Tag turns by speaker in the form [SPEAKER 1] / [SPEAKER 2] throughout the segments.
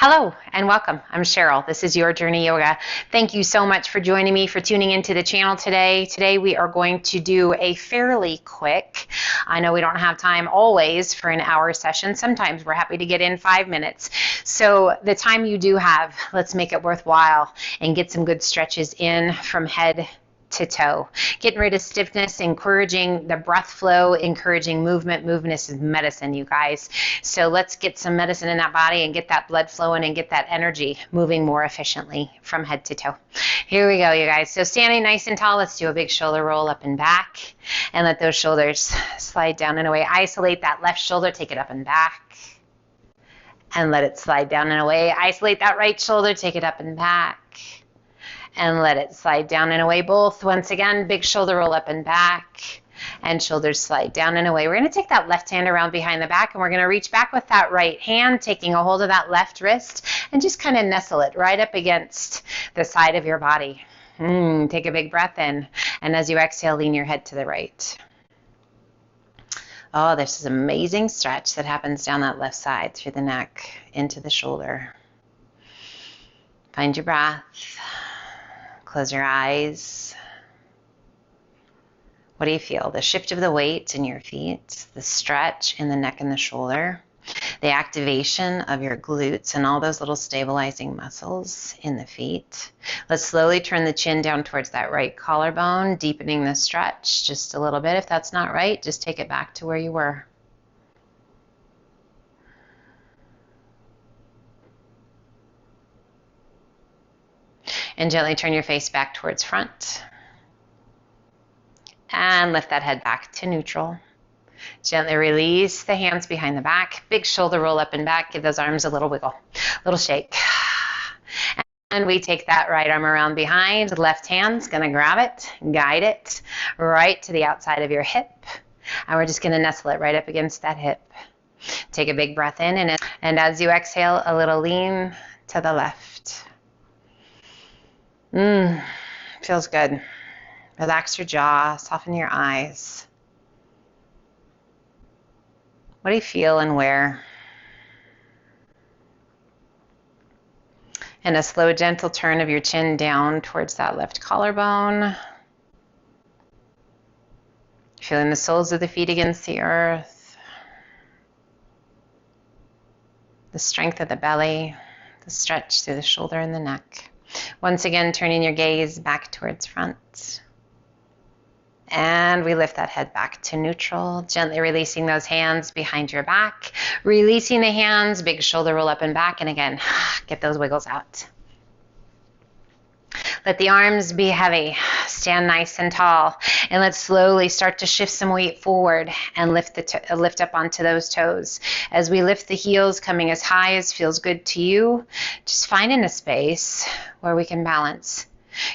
[SPEAKER 1] Hello and welcome. I'm Cheryl. This is Your Journey Yoga. Thank you so much for joining me, for tuning into the channel today. Today we are going to do a fairly quick, I know we don't have time always for an hour session. Sometimes we're happy to get in 5 minutes. So the time you do have, let's make it worthwhile and get some good stretches in from head to toe. Getting rid of stiffness, encouraging the breath flow, encouraging movement. Movement is medicine, you guys. So let's get some medicine in that body and get that blood flowing and get that energy moving more efficiently from head to toe. Here we go, you guys. So standing nice and tall, let's do a big shoulder roll up and back and let those shoulders slide down and away. Isolate that left shoulder, take it up and back and let it slide down and away. Isolate that right shoulder, take it up and back and let it slide down and away. Both, once again, big shoulder roll up and back and shoulders slide down and away. We're going to take that left hand around behind the back and we're going to reach back with that right hand, taking a hold of that left wrist and just kind of nestle it right up against the side of your body. Take a big breath in, and as you exhale, lean your head to the right. Oh, there's this amazing stretch that happens down that left side through the neck into the shoulder. Find your breath. Close your eyes. What do you feel? The shift of the weight in your feet, the stretch in the neck and the shoulder, the activation of your glutes and all those little stabilizing muscles in the feet. Let's slowly turn the chin down towards that right collarbone, deepening the stretch just a little bit. If that's not right, just take it back to where you were. And gently turn your face back towards front. And lift that head back to neutral. Gently release the hands behind the back. Big shoulder roll up and back. Give those arms a little wiggle, little shake. And we take that right arm around behind. Left hand's going to grab it, guide it right to the outside of your hip. And we're just going to nestle it right up against that hip. Take a big breath in, and as you exhale, a little lean to the left. Feels good. Relax your jaw, soften your eyes. What do you feel and where? And a slow, gentle turn of your chin down towards that left collarbone. Feeling the soles of the feet against the earth. The strength of the belly, the stretch through the shoulder and the neck. Once again, turning your gaze back towards front. And we lift that head back to neutral, gently releasing those hands behind your back. Releasing the hands, big shoulder roll up and back. And again, get those wiggles out. Let the arms be heavy. Stand nice and tall. And let's slowly start to shift some weight forward and lift up onto those toes. As we lift the heels, coming as high as feels good to you, just finding a space where we can balance.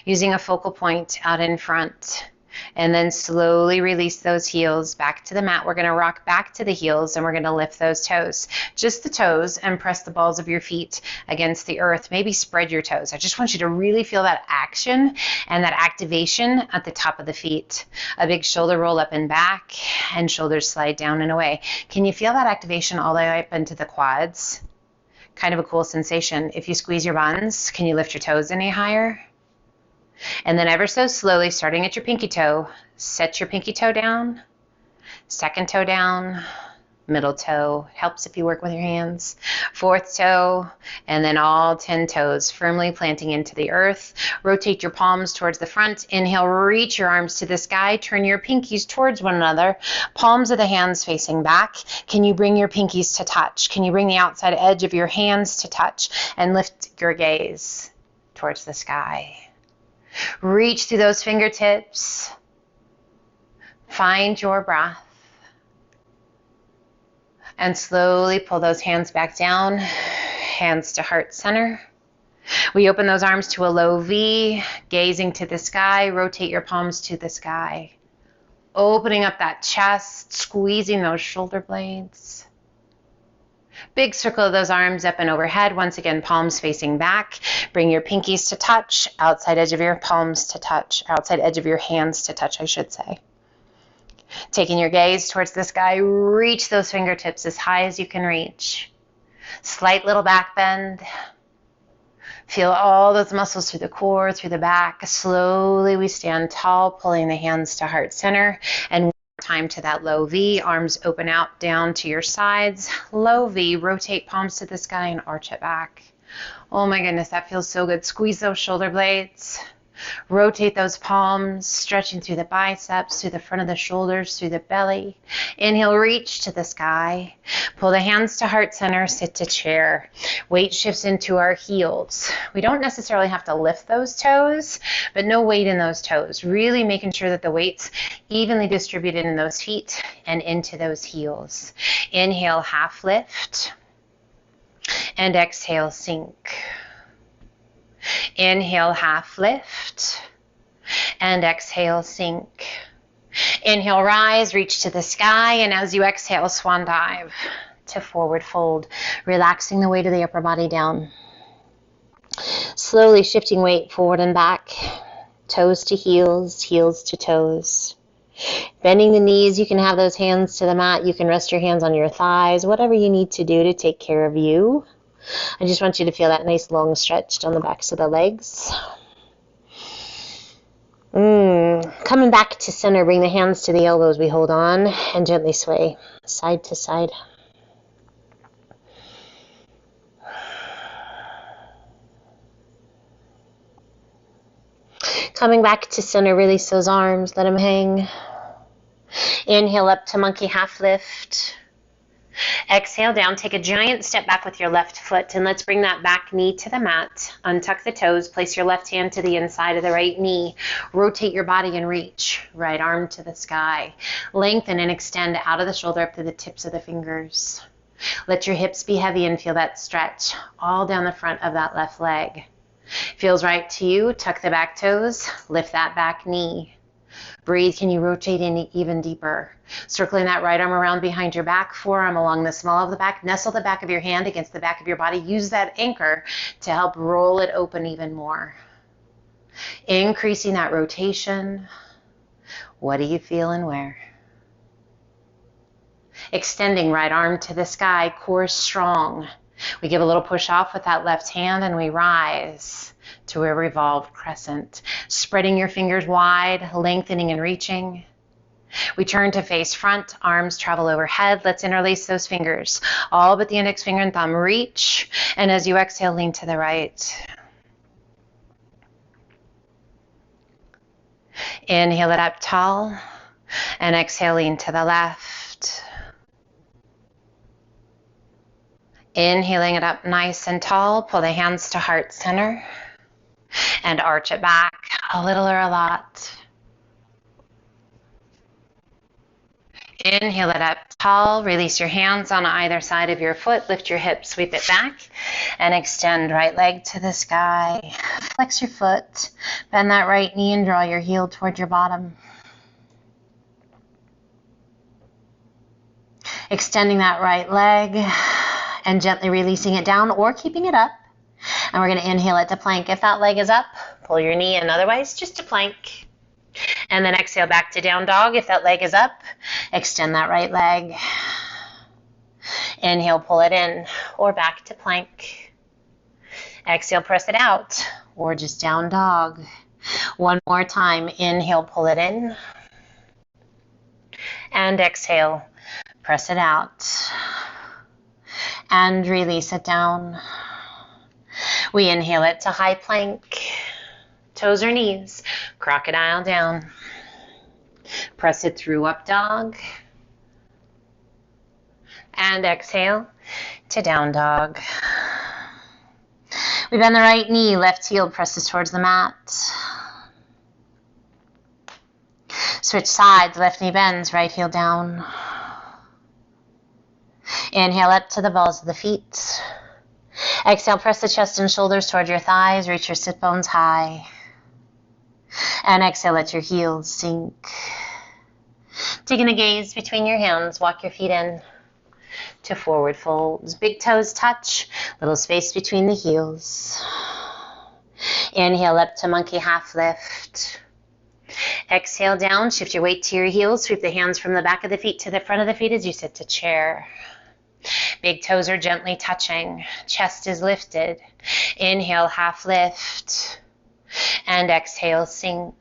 [SPEAKER 1] Using a focal point out in front. And then slowly release those heels back to the mat. We're going to rock back to the heels and we're going to lift those toes. Just the toes, and press the balls of your feet against the earth. Maybe spread your toes. I just want you to really feel that action and that activation at the top of the feet. A big shoulder roll up and back and shoulders slide down and away. Can you feel that activation all the way up into the quads? Kind of a cool sensation. If you squeeze your buns, can you lift your toes any higher? And then ever so slowly, starting at your pinky toe, set your pinky toe down, second toe down, middle toe, helps if you work with your hands, fourth toe, and then all 10 toes firmly planting into the earth. Rotate your palms towards the front. Inhale, reach your arms to the sky. Turn your pinkies towards one another. Palms of the hands facing back. Can you bring your pinkies to touch? Can you bring the outside edge of your hands to touch? And lift your gaze towards the sky. Reach through those fingertips. Find your breath. And slowly pull those hands back down. Hands to heart center. We open those arms to a low V, gazing to the sky. Rotate your palms to the sky. Opening up that chest, squeezing those shoulder blades. Big circle of those arms up and overhead. Once again, palms facing back. Bring your pinkies to touch. Outside edge of your palms to touch. Outside edge of your hands to touch, I should say. Taking your gaze towards the sky, reach those fingertips as high as you can reach. Slight little back bend. Feel all those muscles through the core, through the back. Slowly we stand tall, pulling the hands to heart center. And one more time to that low V. Arms open out down to your sides. Low V. Rotate palms to the sky and arch it back. Oh my goodness, that feels so good. Squeeze those shoulder blades. Rotate those palms, stretching through the biceps, through the front of the shoulders, through the belly. Inhale, reach to the sky. Pull the hands to heart center, sit to chair. Weight shifts into our heels. We don't necessarily have to lift those toes, but no weight in those toes. Really making sure that the weight's evenly distributed in those feet and into those heels. Inhale, half lift. And exhale, sink. Inhale, half lift, and exhale, sink. Inhale, rise, reach to the sky, and as you exhale, swan dive to forward fold, relaxing the weight of the upper body down. Slowly shifting weight forward and back, toes to heels, heels to toes. Bending the knees, you can have those hands to the mat, you can rest your hands on your thighs, whatever you need to do to take care of you. I just want you to feel that nice long stretch on the backs of the legs. Coming back to center, bring the hands to the elbows, we hold on and gently sway side to side. Coming back to center, release those arms, let them hang. Inhale up to monkey half lift. Exhale down, take a giant step back with your left foot, and let's bring that back knee to the mat. Untuck the toes, place your left hand to the inside of the right knee. Rotate your body and reach, right arm to the sky. Lengthen and extend out of the shoulder up to the tips of the fingers. Let your hips be heavy and feel that stretch all down the front of that left leg. Feels right to you, tuck the back toes, lift that back knee. Breathe, can you rotate in even deeper? Circling that right arm around behind your back, forearm along the small of the back. Nestle the back of your hand against the back of your body. Use that anchor to help roll it open even more. Increasing that rotation. What do you feel and where? Extending right arm to the sky, core strong. We give a little push off with that left hand and we rise to a Revolve Crescent. Spreading your fingers wide, lengthening and reaching. We turn to face front, arms travel overhead. Let's interlace those fingers. All but the index finger and thumb. Reach, and as you exhale, lean to the right. Inhale it up tall, and exhale, lean to the left. Inhaling it up nice and tall, pull the hands to heart center, and arch it back a little or a lot. Inhale it up tall, release your hands on either side of your foot, lift your hips, sweep it back, and extend right leg to the sky. Flex your foot, bend that right knee and draw your heel toward your bottom. Extending that right leg and gently releasing it down or keeping it up. And we're going to inhale it to plank. If that leg is up, pull your knee in. Otherwise, just to plank. And then exhale back to down dog. If that leg is up, extend that right leg. Inhale, pull it in or back to plank. Exhale, press it out or just down dog. One more time. Inhale, pull it in. And exhale, press it out. And release it down. We inhale it to high plank. Toes or knees, crocodile down. Press it through up dog. And exhale to down dog. We bend the right knee, left heel presses towards the mat. Switch sides, left knee bends, right heel down. Inhale up to the balls of the feet. Exhale, press the chest and shoulders toward your thighs, reach your sit bones high. And exhale, let your heels sink. Taking a gaze between your hands, walk your feet in to forward folds. Big toes touch, little space between the heels. Inhale up to monkey half lift. Exhale down, shift your weight to your heels, sweep the hands from the back of the feet to the front of the feet as you sit to chair. Big toes are gently touching. Chest is lifted. Inhale, half lift. And exhale, sink.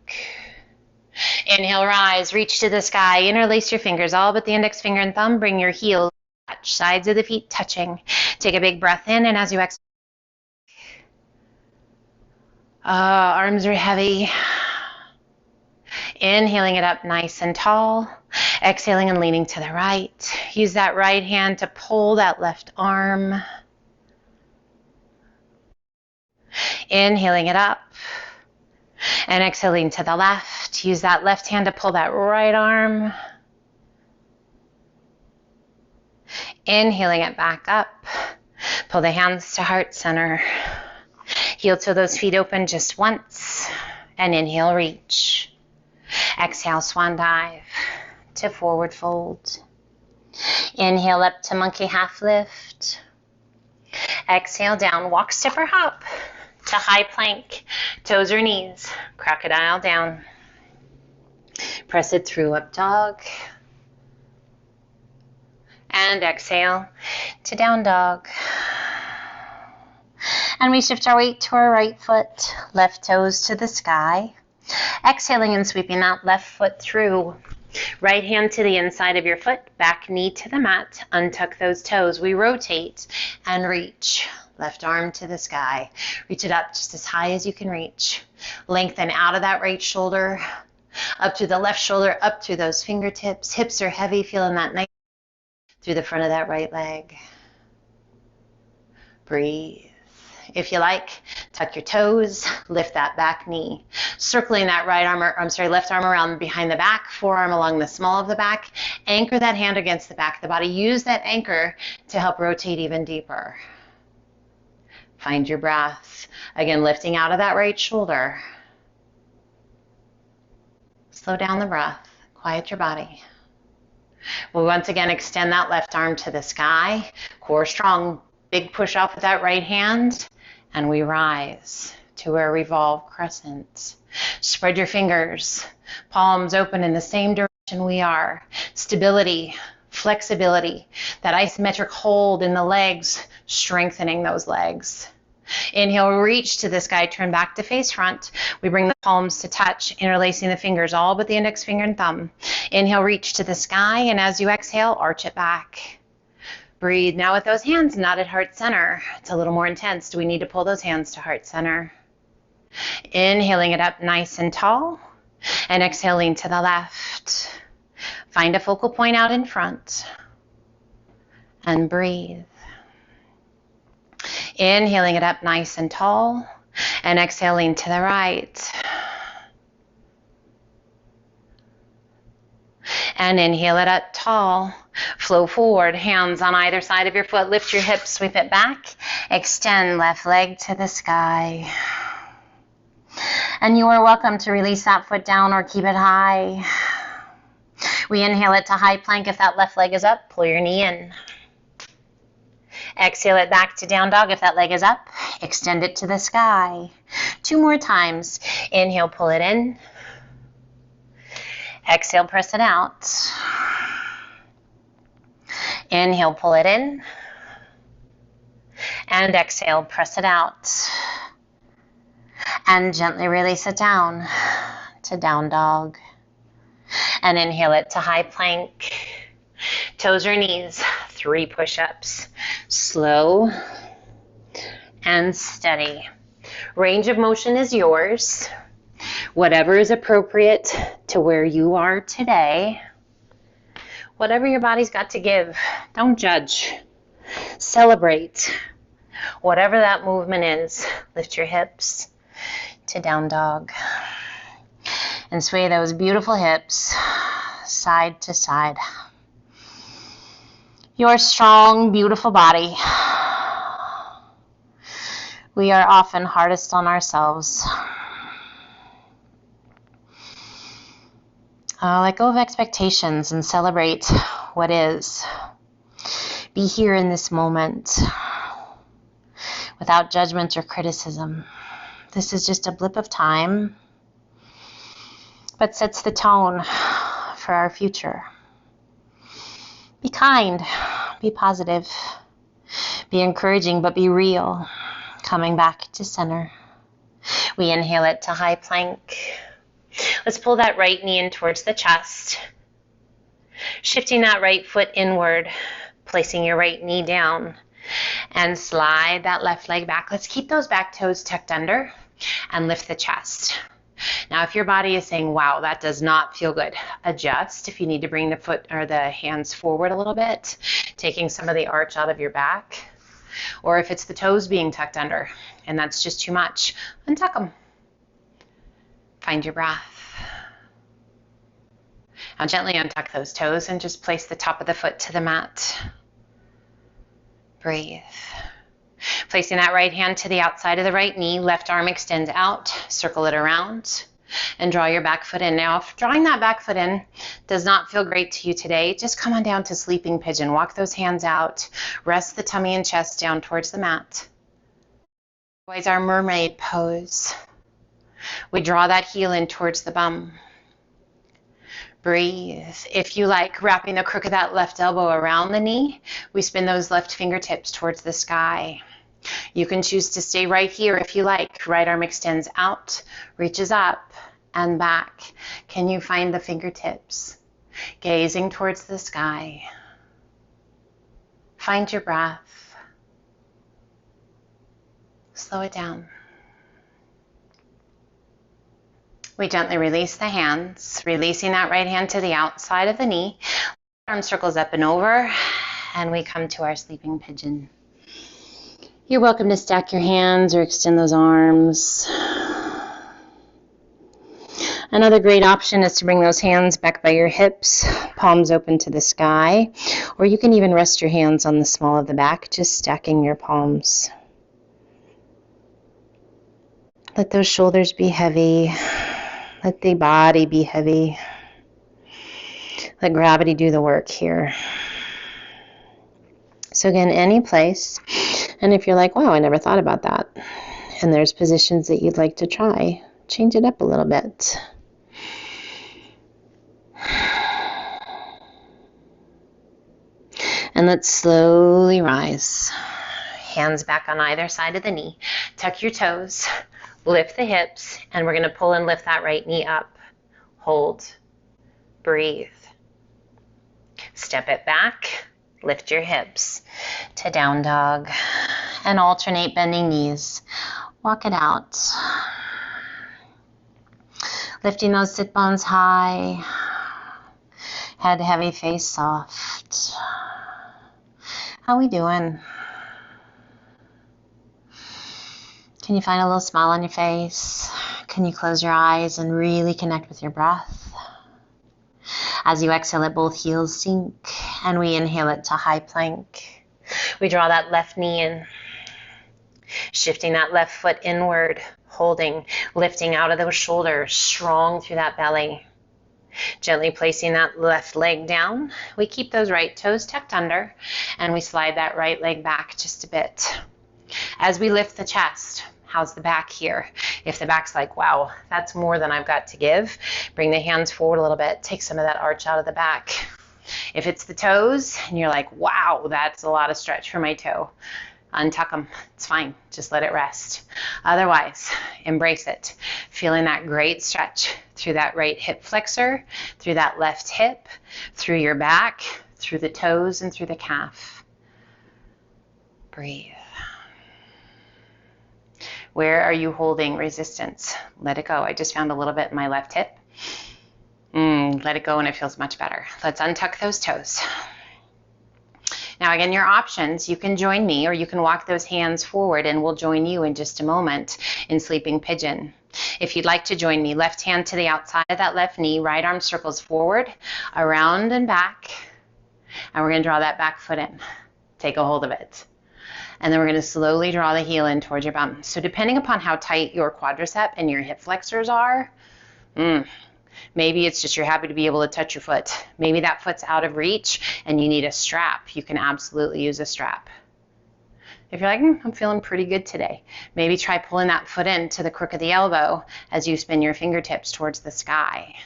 [SPEAKER 1] Inhale, rise, reach to the sky. Interlace your fingers, all but the index finger and thumb. Bring your heels, touch, sides of the feet touching. Take a big breath in, and as you exhale, arms are heavy. Inhaling it up nice and tall. Exhaling and leaning to the right. Use that right hand to pull that left arm. Inhaling it up. And exhaling to the left. Use that left hand to pull that right arm. Inhaling it back up. Pull the hands to heart center. Heel to those feet open just once. And inhale, reach. Exhale, swan dive to forward fold. Inhale up to monkey half lift. Exhale down, walk, step, or hop to high plank. Toes or knees, crocodile down. Press it through, up dog. And exhale to down dog. And we shift our weight to our right foot, left toes to the sky. Exhaling and sweeping that left foot through. Right hand to the inside of your foot, back knee to the mat. Untuck those toes. We rotate and reach. Left arm to the sky. Reach it up just as high as you can reach. Lengthen out of that right shoulder, up to the left shoulder, up through those fingertips. Hips are heavy, feeling that nice through the front of that right leg. Breathe. If you like, tuck your toes, lift that back knee. Circling that left arm around behind the back, forearm along the small of the back. Anchor that hand against the back of the body. Use that anchor to help rotate even deeper. Find your breath. Again, lifting out of that right shoulder. Slow down the breath. Quiet your body. We'll once again extend that left arm to the sky. Core strong. Big push off with that right hand. And we rise to our Revolve Crescent. Spread your fingers. Palms open in the same direction we are. Stability. Flexibility. That isometric hold in the legs. Strengthening those legs. Inhale, reach to the sky, turn back to face front. We bring the palms to touch, interlacing the fingers, all but the index finger and thumb. Inhale, reach to the sky, and as you exhale, arch it back. Breathe now with those hands not at heart center. It's a little more intense. Do we need to pull those hands to heart center? Inhaling it up nice and tall, and exhaling to the left. Find a focal point out in front, and breathe. Inhaling it up nice and tall, and exhaling to the right. And inhale it up tall. Flow forward, hands on either side of your foot. Lift your hips, sweep it back. Extend left leg to the sky. And you are welcome to release that foot down or keep it high. We inhale it to high plank. If that left leg is up, pull your knee in. Exhale it back to down dog. If that leg is up, extend it to the sky. 2 more times. Inhale, pull it in. Exhale, press it out. Inhale, pull it in. And exhale, press it out. And gently release it down to down dog. And inhale it to high plank. Toes or knees, 3 push-ups. Slow and steady. Range of motion is yours. Whatever is appropriate to where you are today. Whatever your body's got to give. Don't judge. Celebrate. Whatever that movement is, lift your hips to down dog. And sway those beautiful hips side to side. Your strong, beautiful body. We are often hardest on ourselves. Let go of expectations and celebrate what is. Be here in this moment without judgment or criticism. This is just a blip of time, but sets the tone for our future. Be kind, Be positive. Be encouraging, but be real. Coming back to center. We inhale it to high plank. Let's pull that right knee in towards the chest. Shifting that right foot inward, placing your right knee down, and slide that left leg back. Let's keep those back toes tucked under and lift the chest. Now, if your body is saying, wow, that does not feel good, adjust. If you need to bring the foot or the hands forward a little bit, taking some of the arch out of your back. Or if it's the toes being tucked under and that's just too much, untuck them. Find your breath. Now gently untuck those toes and just place the top of the foot to the mat. Breathe. Placing that right hand to the outside of the right knee, left arm extends out, circle it around, and draw your back foot in. Now, if drawing that back foot in does not feel great to you today, just come on down to sleeping pigeon. Walk those hands out. Rest the tummy and chest down towards the mat. Otherwise, our mermaid pose. We draw that heel in towards the bum. Breathe. If you like, wrapping the crook of that left elbow around the knee, we spin those left fingertips towards the sky. You can choose to stay right here if you like. Right arm extends out, reaches up and back. Can you find the fingertips? Gazing towards the sky. Find your breath. Slow it down. We gently release the hands, releasing that right hand to the outside of the knee. Arm circles up and over, and we come to our sleeping pigeon. You're welcome to stack your hands or extend those arms. Another great option is to bring those hands back by your hips, palms open to the sky, or you can even rest your hands on the small of the back, just stacking your palms. Let those shoulders be heavy. Let the body be heavy. Let gravity do the work here. So again, any place. And if you're like, wow, I never thought about that, and there's positions that you'd like to try, change it up a little bit. And let's slowly rise. Hands back on either side of the knee. Tuck your toes, lift the hips, and we're going to pull and lift that right knee up. Hold. Breathe. Step it back. Lift your hips to down dog and alternate bending knees. Walk it out. Lifting those sit bones high. Head heavy, face soft. How we doing? Can you find a little smile on your face? Can you close your eyes and really connect with your breath? As you exhale, let both heels sink, and we inhale it to high plank. We draw that left knee in, shifting that left foot inward, holding, lifting out of those shoulders, strong through that belly. Gently placing that left leg down. We keep those right toes tucked under, and we slide that right leg back just a bit. As we lift the chest, how's the back here? If the back's like, wow, that's more than I've got to give, bring the hands forward a little bit. Take some of that arch out of the back. If it's the toes and you're like, wow, that's a lot of stretch for my toe, untuck them. It's fine. Just let it rest. Otherwise, embrace it. Feeling that great stretch through that right hip flexor, through that left hip, through your back, through the toes, and through the calf. Breathe. Where are you holding resistance? Let it go. I just found a little bit in my left hip. Let it go and it feels much better. Let's untuck those toes. Now again, your options, you can join me or you can walk those hands forward and we'll join you in just a moment in sleeping pigeon. If you'd like to join me, left hand to the outside of that left knee, right arm circles forward, around and back, and we're going to draw that back foot in. Take a hold of it. And then we're going to slowly draw the heel in towards your bum. So depending upon how tight your quadricep and your hip flexors are, maybe it's just you're happy to be able to touch your foot. Maybe that foot's out of reach and you need a strap. You can absolutely use a strap. If you're like, I'm feeling pretty good today, maybe try pulling that foot into the crook of the elbow as you spin your fingertips towards the sky.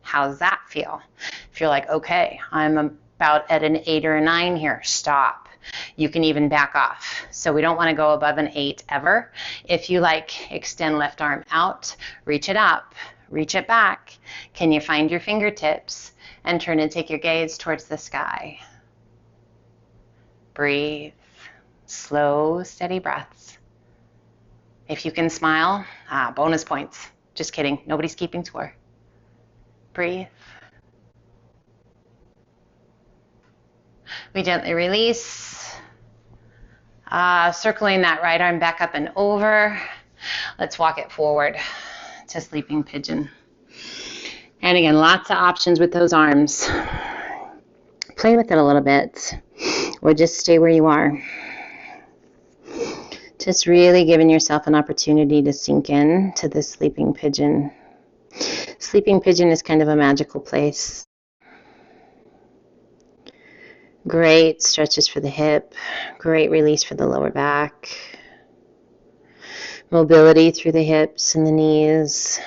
[SPEAKER 1] How's that feel? If you're like, okay, I'm about at an 8 or a 9 here. Stop. You can even back off. So we don't want to go above an 8 ever. If you like, extend left arm out, reach it up, reach it back. Can you find your fingertips and turn and take your gaze towards the sky? Breathe. Slow, steady breaths. If you can smile, bonus points. Just kidding. Nobody's keeping score. Breathe. We gently release. Circling that right arm back up and over. Let's walk it forward to sleeping pigeon. And again, lots of options with those arms. Play with it a little bit, or just stay where you are. Just really giving yourself an opportunity to sink in to this sleeping pigeon. Sleeping pigeon is kind of a magical place. Great stretches for the hip, great release for the lower back. Mobility through the hips and the knees.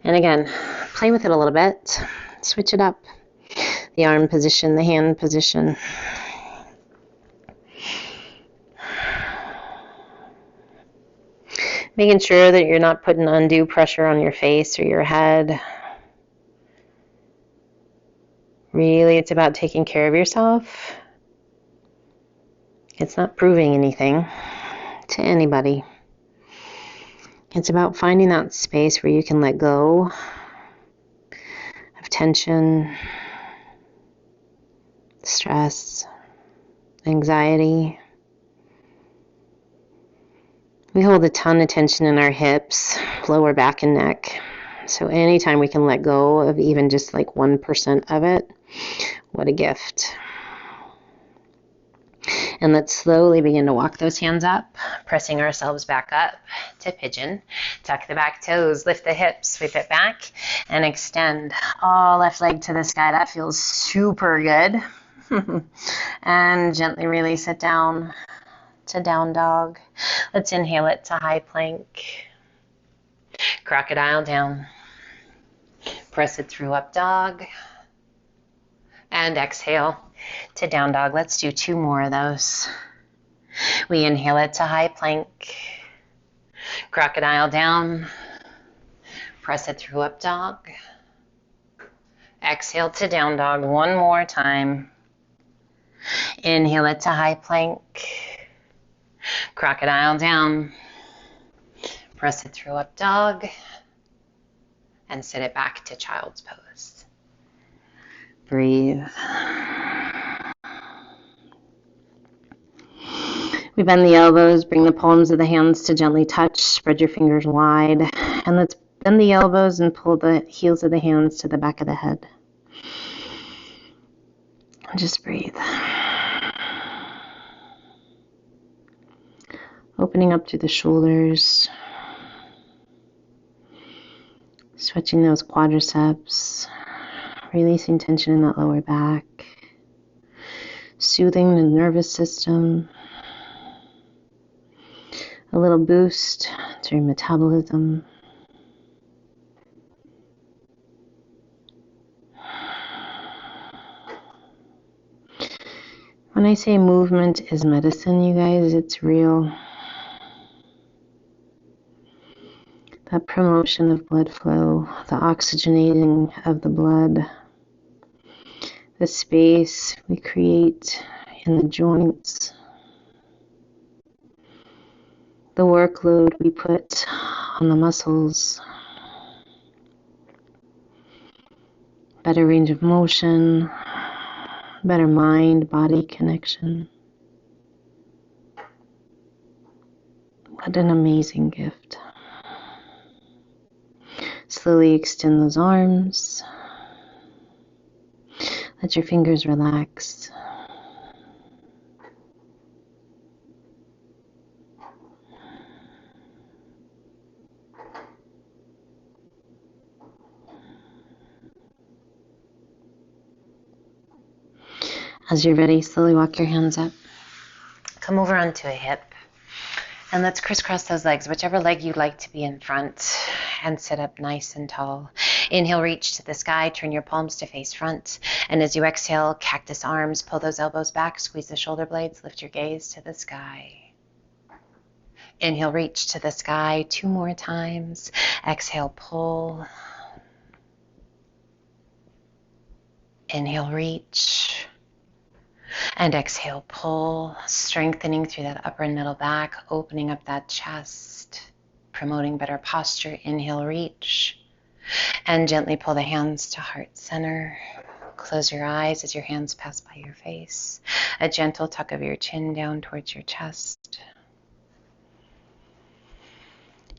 [SPEAKER 1] And again, play with it a little bit. Switch it up. The arm position, the hand position. Making sure that you're not putting undue pressure on your face or your head. Really, it's about taking care of yourself. It's not proving anything to anybody. It's about finding that space where you can let go of tension, stress, anxiety. We hold a ton of tension in our hips, lower back and neck. So anytime we can let go of even just like 1% of it, what a gift. And let's slowly begin to walk those hands up, pressing ourselves back up to pigeon. Tuck the back toes, lift the hips, sweep it back, and extend. All left leg to the sky. That feels super good. And gently release it down to down dog. Let's inhale it to high plank. Crocodile down. Press it through up dog. And exhale to down dog. Let's do 2 more of those. We inhale it to high plank. Crocodile down. Press it through up dog. Exhale to down dog 1 more time. Inhale it to high plank. Crocodile down. Press it through up dog. And sit it back to child's pose. Breathe. We bend the elbows, bring the palms of the hands to gently touch, spread your fingers wide, and let's bend the elbows and pull the heels of the hands to the back of the head. And just breathe. Opening up through the shoulders, stretching those quadriceps, releasing tension in that lower back, soothing the nervous system, a little boost to your metabolism. When I say movement is medicine, you guys, it's real. That promotion of blood flow, the oxygenating of the blood, the space we create in the joints, the workload we put on the muscles, better range of motion, better mind-body connection. What an amazing gift. Slowly extend those arms. Let your fingers relax. As you're ready, slowly walk your hands up. Come over onto a hip. And let's crisscross those legs, whichever leg you'd like to be in front, and sit up nice and tall. Inhale, reach to the sky, turn your palms to face front. And as you exhale, cactus arms, pull those elbows back, squeeze the shoulder blades, lift your gaze to the sky. Inhale, reach to the sky 2 more times. Exhale, pull. Inhale, reach. And exhale, pull, strengthening through that upper and middle back, opening up that chest, promoting better posture. Inhale, reach. And gently pull the hands to heart center. Close your eyes as your hands pass by your face. A gentle tuck of your chin down towards your chest.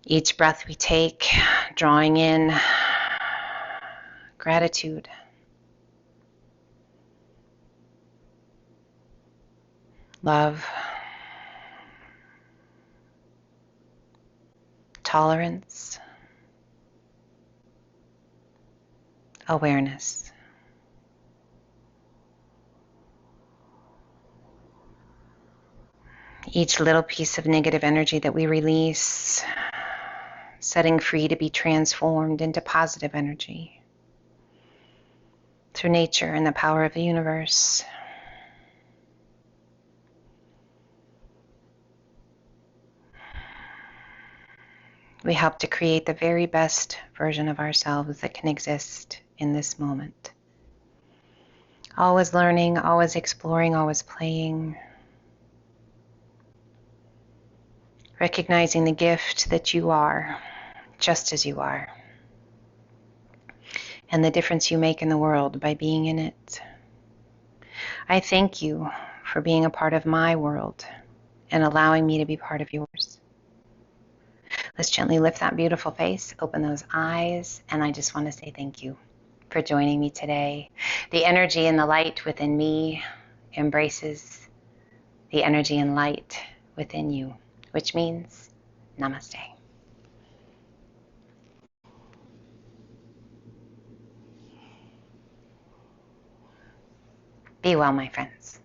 [SPEAKER 1] Each breath we take, drawing in gratitude, love, tolerance, awareness. Each little piece of negative energy that we release, setting free to be transformed into positive energy through nature and the power of the universe. We help to create the very best version of ourselves that can exist in this moment. Always learning, always exploring, always playing. Recognizing the gift that you are, just as you are. And the difference you make in the world by being in it. I thank you for being a part of my world and allowing me to be part of yours. Let's gently lift that beautiful face, open those eyes, and I just want to say thank you for joining me today. The energy and the light within me embraces the energy and light within you, which means namaste. Be well, my friends.